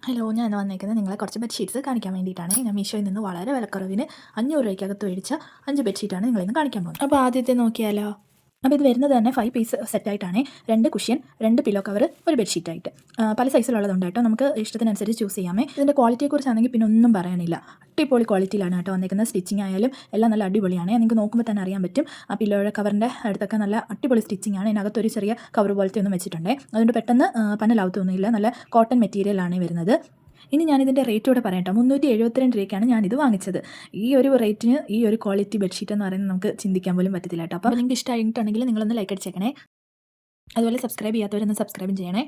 Hello, ഞാൻ വന്നേക്കുന്നത് നിങ്ങളെ കുറച്ച് ബെഡ്ഷീറ്റ്സ് കാണിക്കാൻ വേണ്ടിയിട്ടാണ്. ഞാൻ മീഷോയിൽ നിന്ന് വളരെ വിലക്കുറവിന് 500 രൂപയ്ക്കകത്ത് മേടിച്ച 5 ബെഡ്ഷീറ്റാണ് നിങ്ങളിന്ന് കാണിക്കാൻ പോകുന്നത്. അപ്പോൾ ആദ്യത്തെ നോക്കിയാലോ. അപ്പോൾ ഇത് വരുന്നത് തന്നെ 5 പീസ് സെറ്റായിട്ടാണ്. 2 കുഷ്യൻ, 2 പില്ലോ കവർ, ഒരു ബെഡ്ഷീറ്റായിട്ട്. പല സൈസിലുള്ളതുണ്ട് കേട്ടോ. നമുക്ക് ഇഷ്ടത്തിനനുസരിച്ച് ചൂസ് ചെയ്യാമേ. ഇതിൻ്റെ ക്വാളിറ്റിയെക്കുറിച്ചാണെങ്കിൽ പിന്നെ ഒന്നും പറയാനില്ല. അടിപൊളി ക്വാളിറ്റിയിലാണ് കേട്ടോ വന്നേക്കുന്നത്. സ്റ്റിച്ചിങ് ആയാലും എല്ലാം നല്ല അടിപൊളിയാണ്. നിങ്ങൾക്ക് നോക്കുമ്പോൾ തന്നെ അറിയാൻ പറ്റും. ആ പില്ലോയുടെ കവറിൻ്റെ അടുത്തൊക്കെ നല്ല അടിപൊളി സ്റ്റിച്ചിങ് ആണ്. ഇതിനകത്തൊരു ചെറിയ കവർ പോലത്തെ ഒന്നും വെച്ചിട്ടുണ്ട്. അതുകൊണ്ട് പെട്ടെന്ന് പന്നലാവത്തൊന്നുമില്ല. നല്ല കോട്ടൺ മെറ്റീരിയലാണ് വരുന്നത്. ഇനി ഞാനിതിൻ്റെ റേറ്റ് കൂടെ പറയട്ടോ. 372 രൂപയ്ക്കാണ് ഞാനിത് വാങ്ങിച്ചത്. ഈ ഒരു റേറ്റിന് ഈ ഒരു ക്വാളിറ്റി ബെഡ്ഷീറ്റ് എന്ന് പറയുന്നത് നമുക്ക് ചിന്തിക്കാൻ പോലും പറ്റത്തില്ല കേട്ടോ. അപ്പോൾ നിങ്ങൾക്ക് ഇഷ്ടമായിട്ടുണ്ടെങ്കിൽ നിങ്ങളൊന്ന് ലൈക്ക് അടിച്ചേക്കണേ. അതുപോലെ സബ്സ്ക്രൈബ് ചെയ്യാത്തവരൊന്ന് സബ്സ്ക്രൈബ് ചെയ്യണേ.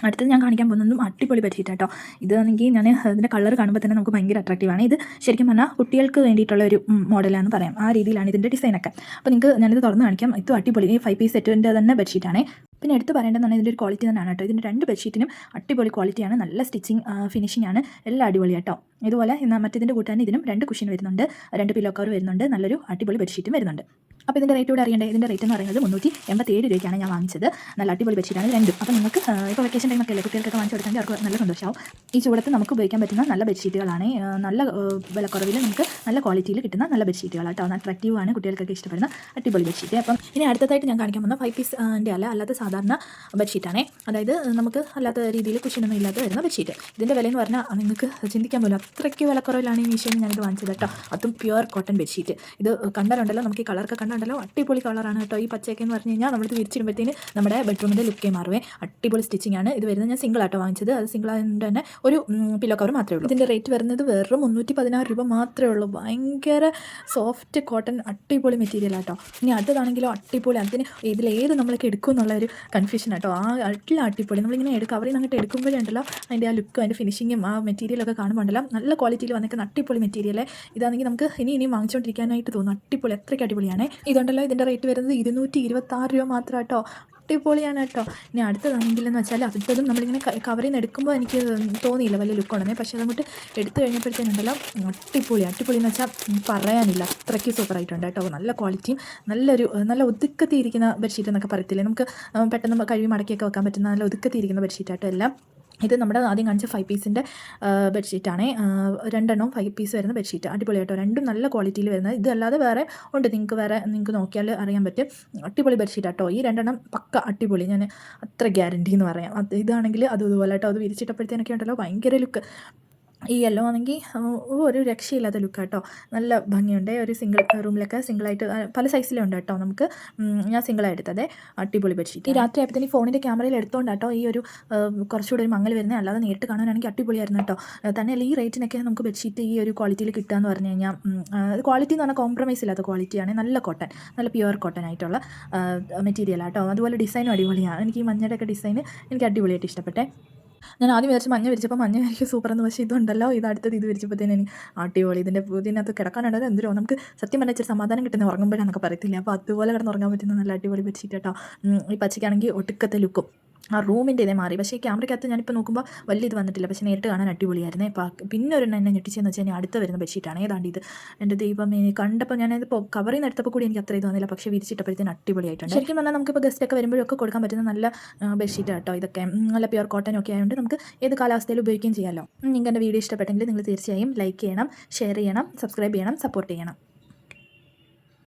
അടുത്തത് ഞാൻ കാണിക്കാൻ പോകുന്നതും അടിപൊളി ബെഡ്ഷീറ്റ് കേട്ടോ. ഇതാണെങ്കിൽ ഞാൻ ഇതിൻ്റെ കളർ കാണുമ്പോൾ തന്നെ നമുക്ക് ഭയങ്കര അട്രാക്റ്റീവാണ്. ഇത് ശരിക്കും പറഞ്ഞാൽ കുട്ടികൾക്ക് വേണ്ടിയിട്ടുള്ള ഒരു മോഡലാണെന്ന് പറയാം. ആ രീതിയിലാണ് ഇതിൻ്റെ ഡിസൈനൊക്കെ. അപ്പോൾ നിങ്ങൾക്ക് ഞാനിത് തുറന്ന് കാണിക്കാം. ഇത് അടിപൊളി 5 പീസ് സെറ്റിൻ്റെ തന്നെ ബെഡ്ഷീറ്റാണ്. പിന്നെ എടുത്ത് പറയേണ്ടതെന്ന് ഇതിൻ്റെ ഒരു ക്വാളിറ്റി തന്നെയാണ് കേട്ടോ. ഇതിൻ്റെ 2 ബെഡ്ഷീറ്റിനും അടിപൊളി ക്വാളിറ്റിയാണ്. നല്ല സ്റ്റിച്ചിങ് ഫിനിഷിംഗ് ആണ്. എല്ലാം അടിപൊളി കേട്ടോ. ഇതുപോലെ മറ്റേതിൻ്റെ കൂട്ടാൻ ഇതിനും 2 കുഷ്യൻ വരുന്നുണ്ട്, 2 പില്ലോ കവർ വരുന്നുണ്ട്, നല്ലൊരു അടിപൊളി ബെഡ്ഷീറ്റും വരുന്നുണ്ട്. അപ്പോൾ ഇതിൻ്റെ റേറ്റ് കൂടെ അറിയേണ്ടത്. ഇതിൻ്റെ റേറ്റ് എന്ന് പറയുന്നത് 387 രൂപയ്ക്കാണ് ഞാൻ വാങ്ങിച്ചത്. നല്ല അടിപൊളി ബെഡ്ഷീറ്റാണ് രണ്ടും. അപ്പോൾ നിങ്ങൾക്ക് ഇപ്പോൾ വെക്കേഷൻ ടൈമൊക്കെ അല്ലേ കുട്ടികൾക്കൊക്കെ വാങ്ങിച്ചു കൊടുത്താൽ അവർക്ക് നല്ല സന്തോഷമാവും. ഈ ചൂടത്ത് നമുക്ക് ഉപയോഗിക്കാൻ പറ്റുന്ന നല്ല ബെഡ്ഷീറ്റുകളാണ്. നല്ല വിലക്കുറവിൽ നമുക്ക് നല്ല ക്വാളിറ്റിയിൽ കിട്ടുന്ന നല്ല ബെഡ്ഷീറ്റുകളാണ് കേട്ടോ. അട്രാക്റ്റീവ് ആണ്, കുട്ടികൾക്കൊക്കെ ഇഷ്ടപ്പെടുന്ന അടിപൊളി ബെഡ്ഷീറ്റ്. അപ്പം ഇനി അടുത്തതായിട്ട് ഞാൻ കാണിക്കാൻ പോകുന്ന 5 പീസിൻ്റെ അല്ലാത്ത സാധാരണ ബെഡ്ഷീറ്റാണ്. അതായത് നമുക്ക് അല്ലാത്ത രീതിയിൽ കുഷ്യനൊന്നും ഇല്ലാതെ വരുന്ന ബെഡ്ഷീറ്റ്. ഇതിൻ്റെ വിലയെന്ന് പറഞ്ഞാൽ നിങ്ങൾക്ക് ചിന്തിക്കാൻ പോലും അത്രയ്ക്ക് വിലക്കുറവിലാണ് ഈ മീഷോയിൽ ഞാനിത് വാങ്ങിച്ചത് കേട്ടോ. അതും പ്യുവർ കോട്ടൺ ബെഡ്ഷീറ്റ്. ഇത് കണ്ടാലുണ്ടല്ലോ, നമുക്ക് ഈ കളറൊക്കെ കണ്ടാലുണ്ടല്ലോ അടിപൊളി കളറാണ് കേട്ടോ. ഈ പച്ചയൊക്കെ എന്ന് പറഞ്ഞു കഴിഞ്ഞാൽ നമ്മളിത് വിരിച്ചിടുമ്പോഴത്തേന് നമ്മുടെ ബെഡ്റൂമിൻ്റെ ലുക്കേ മാറുവേ. അടിപൊളി സ്റ്റിച്ചിങ് ആണ്. ഇത് വരുന്നത് ഞാൻ സിംഗിൾ ആട്ടോ വാങ്ങിച്ചത്. അത് സിംഗിൾ ആയതുകൊണ്ട് തന്നെ ഒരു പില്ലോ കവർ മാത്രമേ ഉള്ളൂ. ഇതിൻ്റെ റേറ്റ് വരുന്നത് വെറും 316 രൂപ മാത്രമേ ഉള്ളൂ. ഭയങ്കര സോഫ്റ്റ് കോട്ടൺ അടിപൊളി മെറ്റീരിയൽ ആട്ടോ. ഇനി അടുത്തതാണെങ്കിലോ അടിപൊളി. അതിന് ഇതിലേത് നമ്മളൊക്കെ എടുക്കും എന്നുള്ള ഒരു കൺഫ്യൂഷൻ ആട്ടോ. ആ അടിപൊളി നമ്മളിങ്ങനെ കവറിൽ നിന്ന് അങ്ങോട്ട് എടുക്കുമ്പോഴുണ്ടല്ലോ അതിൻ്റെ ആ ലുക്കും അതിൻ്റെ ഫിനിഷിങ്ങും ആ മെറ്റീരിയലൊക്കെ കാണുമ്പോണ്ടല്ലോ നല്ല ക്വാളിറ്റിയിൽ വന്നിരിക്കുന്ന അടിപൊളി മെറ്റീരിയൽ. ഇതാണെങ്കിൽ നമുക്ക് ഇനിയും വാങ്ങിച്ചുകൊണ്ടിരിക്കാനായിട്ട് തോന്നും. അടിപൊളി, അത്രയ്ക്ക് അടിപൊളിയാണ്. ഇതുണ്ടല്ലോ ഇതിൻ്റെ റേറ്റ് വരുന്നത് 226 രൂപ മാത്രം കേട്ടോ. അടിപൊളിയാണ് കേട്ടോ. ഇനി അടുത്തതാണെങ്കിലെന്ന് വെച്ചാൽ അടുത്തതും നമ്മളിങ്ങനെ കവറിൽ നിന്ന് എടുക്കുമ്പോൾ എനിക്ക് തോന്നിയില്ല വലിയ ലുക്കുണ്ടെന്നേ. പക്ഷേ അതങ്ങോട്ട് എടുത്തു കഴിഞ്ഞപ്പോഴത്തേനുണ്ടല്ലോ അടിപൊളി എന്ന് വെച്ചാൽ പറയാനില്ല, അത്രയ്ക്ക് സൂപ്പറായിട്ടുണ്ട് കേട്ടോ. നല്ല ക്വാളിറ്റിയും നല്ല ഒതുക്കത്തിയിരിക്കുന്ന ബെഡ്ഷീറ്റ് എന്നൊക്കെ പറയത്തില്ലേ, നമുക്ക് പെട്ടെന്ന് കഴുകി മടക്കിയൊക്കെ വെക്കാൻ പറ്റുന്ന നല്ല ഒതുക്കത്തിയിരിക്കുന്ന ബെഡ്ഷീറ്റാട്ടോ എല്ലാം. ഇത് നമ്മുടെ ആദ്യം കാണിച്ച 5 പീസിൻ്റെ ബെഡ്ഷീറ്റാണ്. 2 5 പീസ് വരുന്ന ബെഡ്ഷീറ്റ് അടിപൊളി കേട്ടോ. രണ്ടും നല്ല ക്വാളിറ്റിയിൽ വരുന്നത്. ഇതല്ലാതെ വേറെ ഉണ്ട്, നിങ്ങൾക്ക് നോക്കിയാൽ അറിയാൻ പറ്റും. അടിപൊളി ബെഡ്ഷീറ്റ് കേട്ടോ. ഈ 2 പക്ക അടിപൊളി, ഞാൻ അത്ര ഗ്യാരണ്ടി എന്ന് പറയാം. ഇതാണെങ്കിൽ അതുപോലെ കേട്ടോ. അത് വിരിച്ചിട്ടപ്പോഴത്തേനൊക്കെ ഉണ്ടല്ലോ ഭയങ്കര ലുക്ക്. ഈ യെല്ലോ ആണെങ്കിൽ ഒരു രക്ഷയില്ലാത്ത ലുക്ക് കേട്ടോ. നല്ല ഭംഗിയുണ്ട്. ഒരു സിംഗിൾ റൂമിലൊക്കെ സിംഗിളായിട്ട് പല സൈസിലുണ്ട് കേട്ടോ. നമുക്ക് ഞാൻ സിംഗിളായി എടുത്തത്. അടിപൊളി ബെഡ്ഷീറ്റ്. ഈ രാത്രി ആയപ്പോഴത്തേന് ഫോണിൻ്റെ ക്യാമറയിൽ എടുത്തോണ്ട് കേട്ടോ ഈ ഒരു കുറച്ചുകൂടി ഒരു മങ്ങൽ വരുന്നത്. അല്ലാതെ നേരിട്ട് കാണാനാണെങ്കിൽ അടിപൊളിയായിരുന്നു കേട്ടോ. തന്നെയല്ല ഈ റേറ്റിനൊക്കെ നമുക്ക് ബെഡ്ഷീറ്റ് ഈ ഒരു ക്വാളിറ്റിയിൽ കിട്ടുക എന്ന് പറഞ്ഞു കഴിഞ്ഞാൽ ക്വാളിറ്റി എന്ന് പറഞ്ഞാൽ കോംപ്രമൈസ് ഇല്ലാത്ത ക്വാളിറ്റിയാണ്. നല്ല കോട്ടൺ, നല്ല പ്യുവർ കോട്ടൺ ആയിട്ടുള്ള മെറ്റീരിയലാണ് കേട്ടോ. അതുപോലെ ഡിസൈനും അടിപൊളിയാണ്. എനിക്ക് ഈ മഞ്ഞയുടെയൊക്കെ ഡിസൈൻ എനിക്ക് അടിപൊളിയായിട്ട് ഇഷ്ടപ്പെട്ടെ. ഞാൻ ആദ്യം വിചാരിച്ച് മഞ്ഞ വിരിച്ചപ്പോൾ മഞ്ഞ ആയിരിക്കും സൂപ്പറെന്ന്. പക്ഷേ ഇതുണ്ടല്ലോ, അടുത്തത് ഇത് വിരിച്ചപ്പോഴത്തേന് അടിപൊളി. ഇതിനകത്ത് കിടക്കാനുണ്ടല്ലോ എന്തിനോ നമുക്ക് സത്യം പറഞ്ഞാൽ ഇച്ചിരി സമാധാനം കിട്ടുന്ന ഉറങ്ങുമ്പോഴാണെന്നൊക്കെ പറയത്തില്ല. അപ്പോൾ അതുപോലെ കിടന്നുറങ്ങാൻ പറ്റുന്ന നല്ല അടിപൊളി ബെഡ്ഷീറ്റ് കേട്ടോ. ഈ പച്ചയ്ക്കാണെങ്കിൽ ഒട്ടുക്കത്തെ ലുക്കും. ആ റൂമിൻ്റെ ഇതേ മാറി. പക്ഷേ ഈ ക്യാമറയ്ക്കകത്ത് ഞാനിപ്പോൾ നോക്കുമ്പോൾ വലിയ ഇത് വന്നിട്ടില്ല. പക്ഷേ നേരിട്ട് കാണാൻ അടിപൊളിയായിരുന്നേ. പിന്നെ ഒരെണ്ണം എന്നെ ഞെട്ടിച്ചെന്ന് വെച്ചാൽ അടുത്ത് വരുന്ന ബെഡ്ഷീറ്റാണ്. ഏതാണ്ട് ഇത് എൻ്റെ ദൈവമേ, കണ്ടപ്പോൾ ഞാനിതിപ്പോൾ കവറിൽ നിന്ന് എടുത്തപ്പോൾ കൂടി എനിക്ക് അത്ര ഇത് വന്നില്ല. പക്ഷേ വിരിച്ചിട്ടപ്പോഴത്തേന് അടിപൊളിയായിട്ടുണ്ട്. ശരിക്കും പറഞ്ഞാൽ നമുക്കിപ്പോൾ ഗസ്റ്റൊക്കെ വരുമ്പോഴൊക്കെ കൊടുക്കാൻ പറ്റുന്ന നല്ല ബെഡ്ഷീറ്റ് കേട്ടോ. ഇതൊക്കെ നല്ല പ്യുവർ കോട്ടൺ ഒക്കെ ആയതുകൊണ്ട് നമുക്ക് ഏത് കാലാവസ്ഥയിൽ ഉപയോഗിക്കുകയും ചെയ്യാമല്ലോ. നിങ്ങൾക്ക് എൻ്റെ വീഡിയോ ഇഷ്ടപ്പെട്ടെങ്കിൽ നിങ്ങൾ തീർച്ചയായും ലൈക്ക് ചെയ്യണം, ഷെയർ ചെയ്യണം, സബ്സ്ക്രൈബ് ചെയ്യണം, സപ്പോർട്ട് ചെയ്യണം.